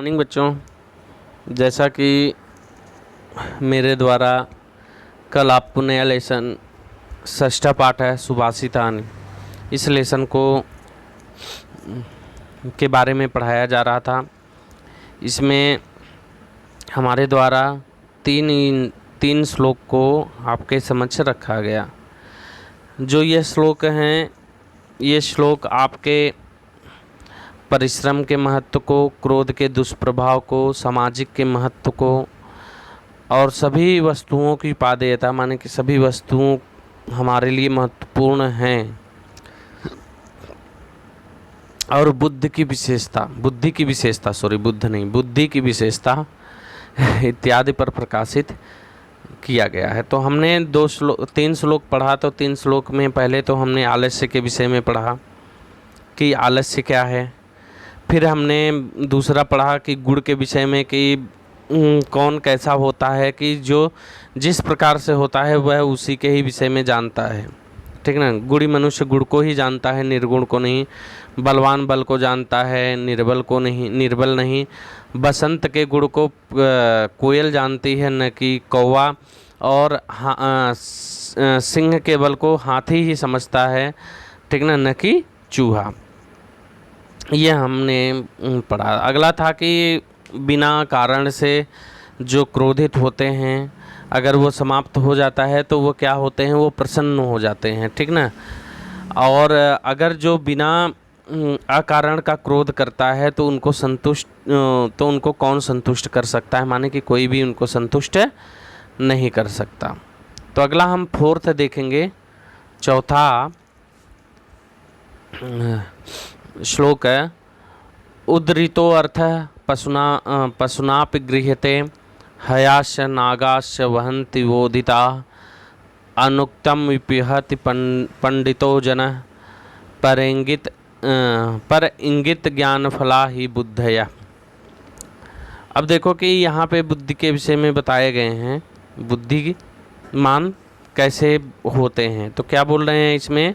Morning बच्चों। जैसा कि मेरे द्वारा कल आपको नया लेसन षष्ठा पाठ है सुभाषितानि, इस लेसन को के बारे में पढ़ाया जा रहा था। इसमें हमारे द्वारा तीन श्लोक को आपके समक्ष रखा गया। जो ये श्लोक हैं, ये श्लोक आपके परिश्रम के महत्व को, क्रोध के दुष्प्रभाव को, सामाजिक के महत्व को और सभी वस्तुओं की पादेयता, माने कि सभी वस्तुओं हमारे लिए महत्वपूर्ण हैं, और बुद्धि की विशेषता इत्यादि पर प्रकाशित किया गया है। तो हमने तीन श्लोक पढ़ा। तो तीन श्लोक में पहले तो हमने आलस्य के विषय में पढ़ा कि आलस्य क्या है। फिर हमने दूसरा पढ़ा कि गुण के विषय में कि कौन कैसा होता है, कि जो जिस प्रकार से होता है वह उसी के ही विषय में जानता है, ठीक ना। गुणी मनुष्य गुण को ही जानता है, निर्गुण को नहीं। बलवान बल को जानता है, निर्बल नहीं। बसंत के गुण को कोयल जानती है, न कि कौवा। और सिंह के बल को हाथी ही समझता है, ठीक ना, न कि चूहा। ये हमने पढ़ा। अगला था कि बिना कारण से जो क्रोधित होते हैं, अगर वो समाप्त हो जाता है तो वो क्या होते हैं, वो प्रसन्न हो जाते हैं, ठीक ना। और अगर जो बिना अकारण का क्रोध करता है तो उनको कौन संतुष्ट कर सकता है, माने कि कोई भी उनको संतुष्ट नहीं कर सकता। तो अगला हम फोर्थ देखेंगे। चौथा श्लोक है, उद्धृतो अर्थ पशुनापि गृह्यते, हयाश्च नागाश्च वहन्ति वोदिता, अनुक्तं विपिहति पंडितो जनः, पर इंगित ज्ञान फला ही बुद्धया। अब देखो कि यहाँ पे बुद्धि के विषय में बताए गए हैं, बुद्धिमान कैसे होते हैं। तो क्या बोल रहे हैं इसमें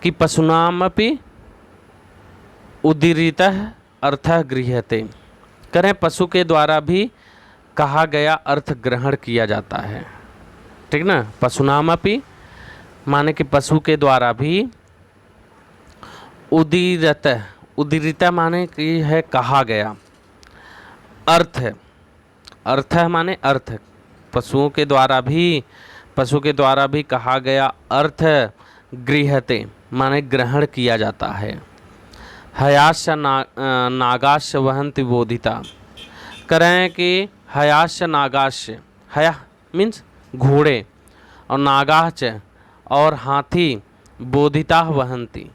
कि पशुनामपि उदीरितः अर्थः गृह्यते, करें पशु के द्वारा भी कहा गया अर्थ ग्रहण किया जाता है, ठीक ना। पशुनामपि माने कि पशु के द्वारा भी, उदीरित माने कि है कहा गया, अर्थ माने अर्थ, पशु के द्वारा भी कहा गया अर्थ गृह्यते माने ग्रहण किया जाता है। हयाश्च नागाश्च वहन्ति बोधिता, करें कि हयाश्च नागाश्च, हया मीन्स घोड़े, और नागाश्च और हाथी, बोधिता वहन्ति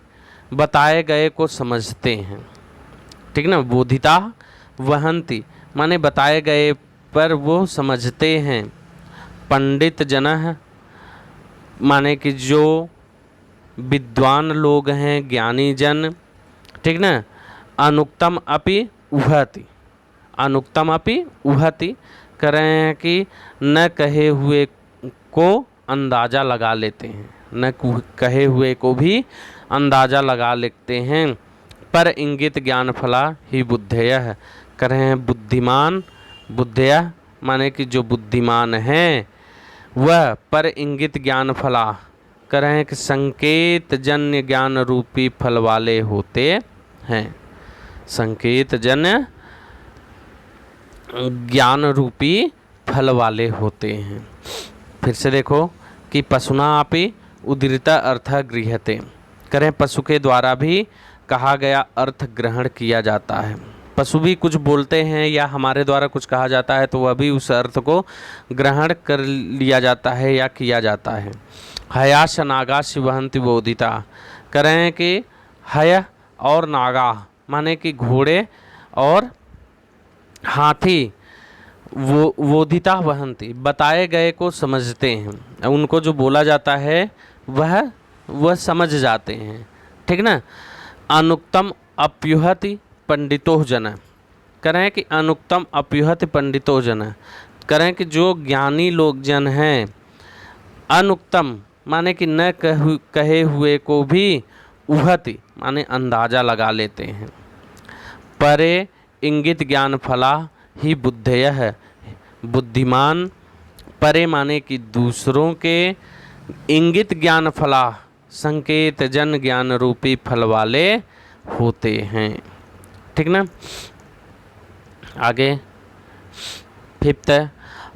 बताए गए को समझते हैं, ठीक ना। बोधिता वहन्ति माने बताए गए पर वो समझते हैं। पंडित जनः माने कि जो विद्वान लोग हैं, ज्ञानी जन, ठीक ना। अनुक्तम अपि उहति, करें कि न कहे हुए को अंदाज़ा लगा लेते हैं, न कहे हुए को भी अंदाज़ा लगा लेते हैं। पर इंगित ज्ञान फला ही बुद्धयः, करें बुद्धयः माने कि जो बुद्धिमान हैं वह पर इंगित ज्ञान फला, करें कि संकेत जन्य ज्ञान रूपी फल वाले होते हैं। संकेत जन्य ज्ञान रूपी फल वाले होते हैं। फिर से देखो कि पशुनापि उदीरितः अर्थः गृह्यते, करें पशु के द्वारा भी कहा गया अर्थ ग्रहण किया जाता है। पशु भी कुछ बोलते हैं या हमारे द्वारा कुछ कहा जाता है तो वह भी उस अर्थ को ग्रहण कर लिया जाता है या किया जाता है। हयाश्च नागाश्च वहन्ति बोधिता, करें कि हय और नागा माने कि घोड़े और हाथी, वो वोधिता वहन्ति बताए गए को समझते हैं, उनको जो बोला जाता है वह समझ जाते हैं, ठीक ना। अनुक्तम अप्युहति पंडितो जन, करें कि अनुक्तम अप्युहति पंडितो जन, करें कि जो ज्ञानी लोग जन हैं, अनुक्तम माने कि न कहे हुए को भी उहति माने अंदाज़ा लगा लेते हैं। परे इंगित ज्ञान फला ही बुद्धयः, बुद्धिमान परे माने कि दूसरों के इंगित ज्ञान फला संकेत जन ज्ञान रूपी फल वाले होते हैं। ठीक ना। आगे 5th,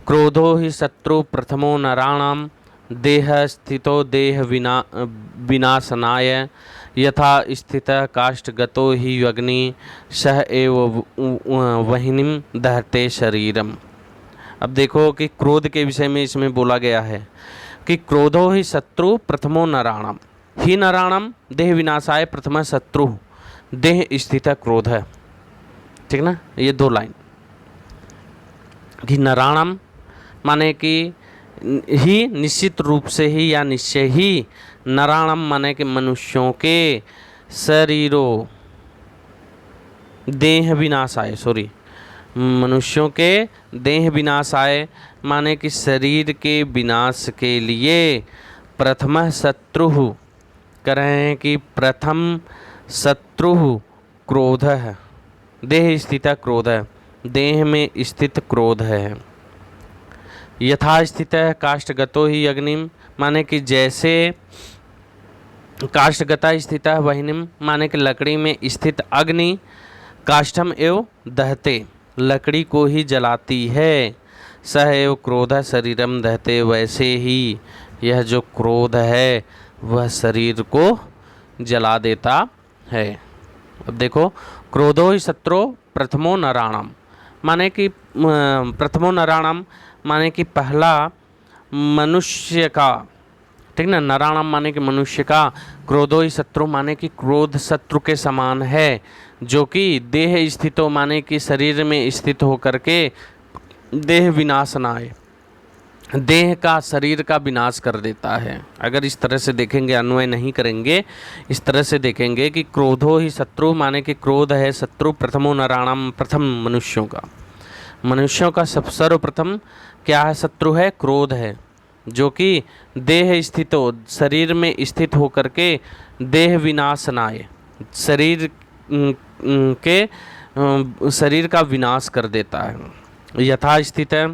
क्रोधो ही शत्रु प्रथमो नराणाम देह स्थितो देह विनाशनाय यथा स्थित काष्ठगतो ही अग्नि सह एव वह्निम दहते शरीरम। अब देखो कि क्रोध के विषय में इसमें बोला गया है कि क्रोधो ही शत्रु प्रथमो नराणाम, ही नराणाम देह विनाशाय प्रथम शत्रु देह स्थित क्रोध है। ठीक ना, ये 2 लाइन कि नराणाम माने कि ही निश्चित रूप से ही या निश्चय ही, नराणाम माने कि मनुष्यों के शरीरों देह विनाशाय, मनुष्यों के देह विनाशाय माने कि शरीर के विनाश के लिए प्रथम शत्रु कह रहे हैं कि प्रथम शत्रु क्रोध है, देह स्थित क्रोध है, देह में स्थित क्रोध है। यथा स्थित काष्ठगतो ही अग्निम माने कि जैसे काष्ठगता स्थित वह्निम माने कि लकड़ी में स्थित अग्नि काष्ठम एव दहते लकड़ी को ही जलाती है, सह एव क्रोध शरीरम दहते वैसे ही यह जो क्रोध है वह शरीर को जला देता है। अब देखो, क्रोधो ही शत्रु प्रथमो नराणाम माने कि प्रथमो नराणाम माने कि पहला मनुष्य का, ठीक ना, नराणाम माने कि मनुष्य का, क्रोधो ही शत्रु माने कि क्रोध शत्रु के समान है, जो कि देह स्थितो माने कि शरीर में स्थित होकर के देह विनाशनाय देह का शरीर का विनाश कर देता है। अगर इस तरह से देखेंगे, अन्वय नहीं करेंगे, इस तरह से देखेंगे कि क्रोधो ही शत्रु माने कि क्रोध है शत्रु प्रथमो नराणाम, प्रथम मनुष्यों का सर्वप्रथम क्या है, शत्रु है, क्रोध है, जो कि देह स्थितो शरीर में स्थित होकर के देह विनाशनाय शरीर का विनाश कर देता है। यथा स्थित है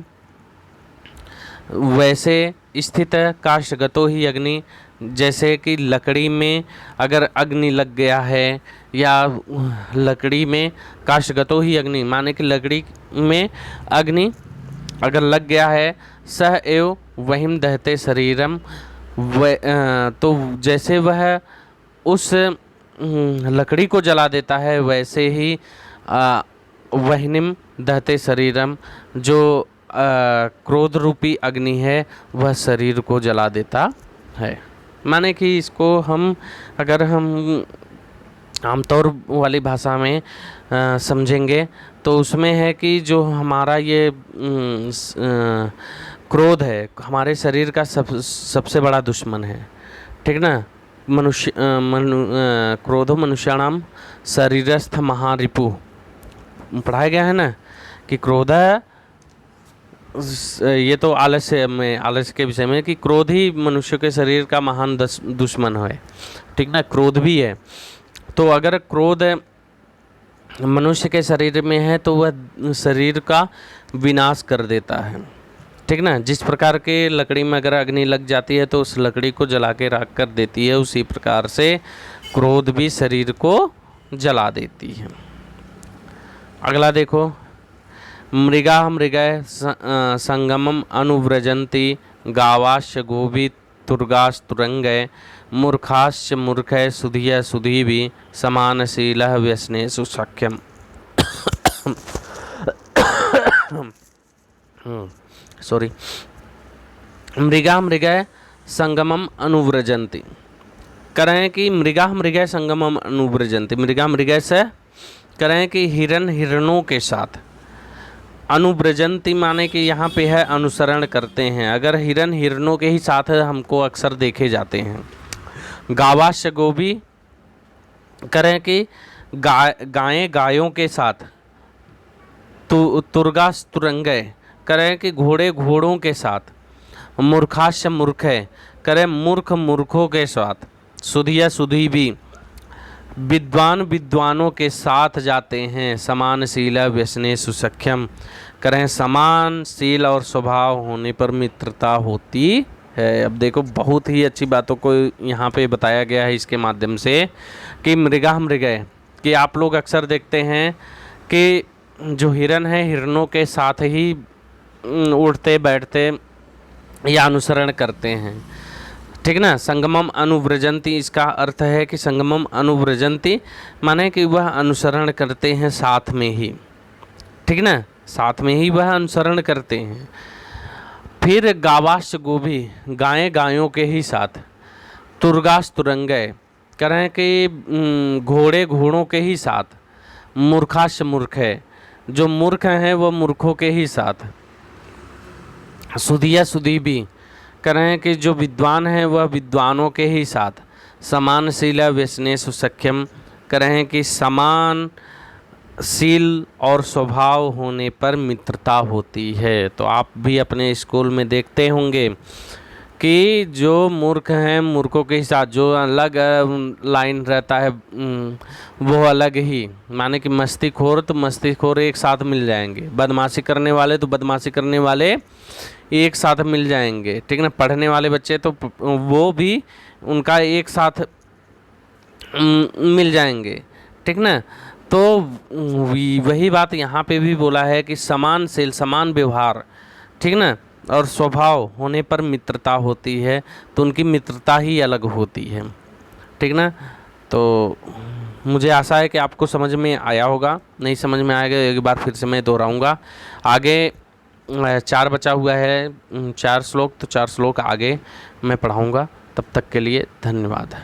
वैसे स्थित काष्ठगतो ही अग्नि, जैसे कि लकड़ी में अगर अग्नि लग गया है, या लकड़ी में काष्ठगतो ही अग्नि माने कि लकड़ी में अग्नि अगर लग गया है, सह एव वहिम दहते शरीरम तो जैसे वह उस लकड़ी को जला देता है वैसे ही वह्निम दहते शरीरम जो क्रोध रूपी अग्नि है वह शरीर को जला देता है। माने कि इसको हम अगर हम आमतौर वाली भाषा में समझेंगे तो उसमें है कि जो हमारा ये क्रोध है हमारे शरीर का सबसे बड़ा दुश्मन है। ठीक ना, क्रोधो मनुष्याणाम शरीरस्थ महारिपु पढ़ाया गया है ना कि क्रोध है, ये तो आलस्य के विषय में कि क्रोध ही मनुष्य के शरीर का महान दुश्मन है। ठीक ना, क्रोध भी है। तो अगर क्रोध मनुष्य के शरीर में है तो वह शरीर का विनाश कर देता है। ठीक ना, जिस प्रकार के लकड़ी में अगर अग्नि लग जाती है तो उस लकड़ी को जला के राख कर देती है, उसी प्रकार से क्रोध भी शरीर को जला देती है। अगला देखो, मृगा मृगय संगमम अनुव्रजन्ति गावाश्च गोभी तुर्गास्तुरंगय मूर्खाश्च मूर्खय सुधिय सुधीभि समानशीलः व्यसनेषु सख्यम। सॉरी, मृगा मृगय संगमम अनुव्रजन्ति करें कि मृगा मृगय संगमम अनुव्रजन्ति, मृगा मृगय से करें कि हिरण हिरणों के साथ, अनुव्रजन्ति माने कि यहाँ पे है अनुसरण करते हैं। अगर हिरण हिरणों के ही साथ हमको अक्सर देखे जाते हैं। गावाश्च गोभी करें कि गायें गायों के साथ, तुर्गास तुरंगय करें कि घोड़े घोड़ों के साथ, मूर्खाश्च मूर्ख करें मूर्ख मूर्खों के साथ, सुधिया सुधी भी विद्वान विद्वानों के साथ जाते हैं, समानशील व्यसने सुसख्यम। करें समानशील और स्वभाव होने पर मित्रता होती है। अब देखो बहुत ही अच्छी बातों को यहाँ पे बताया गया है इसके माध्यम से कि मृगा मृगय, कि आप लोग अक्सर देखते हैं कि जो हिरन है हिरनों के साथ ही उठते बैठते या अनुसरण करते हैं, ठीक ना। संगमम अनुव्रजंती, इसका अर्थ है कि संगमम अनुव्रजंती माने कि वह अनुसरण करते हैं साथ में ही, ठीक ना, साथ में ही वह अनुसरण करते हैं। फिर गावाश्च गोभी, गायें गायों के ही साथ। तुर्गास तुरंगय, करें कि घोड़े घोड़ों के ही साथ। मूर्खाश मूर्ख है, जो मूर्ख हैं वो मूर्खों के ही साथ। सुधिया सुधी भी, करें कि जो विद्वान हैं वह विद्वानों के ही साथ। समानशीला व्यसने सुसख्यम, करें कि समान शील और स्वभाव होने पर मित्रता होती है। तो आप भी अपने स्कूल में देखते होंगे कि जो मूर्ख हैं मूर्खों के साथ, जो अलग लाइन रहता है वो अलग ही, माने कि मस्तीखोर तो मस्तीखोर एक साथ मिल जाएंगे, बदमाशी करने वाले तो बदमाशी करने वाले एक साथ मिल जाएंगे, ठीक ना। पढ़ने वाले बच्चे तो वो भी उनका एक साथ मिल जाएंगे, ठीक ना। तो वही बात यहाँ पे भी बोला है कि समानशील समान व्यवहार, ठीक ना, और स्वभाव होने पर मित्रता होती है। तो उनकी मित्रता ही अलग होती है, ठीक ना। तो मुझे आशा है कि आपको समझ में आया होगा, नहीं समझ में आएगा एक बार फिर से मैं दोहराऊंगा। आगे 4 बचा हुआ है, 4 श्लोक, तो 4 श्लोक आगे मैं पढ़ाऊंगा। तब तक के लिए धन्यवाद।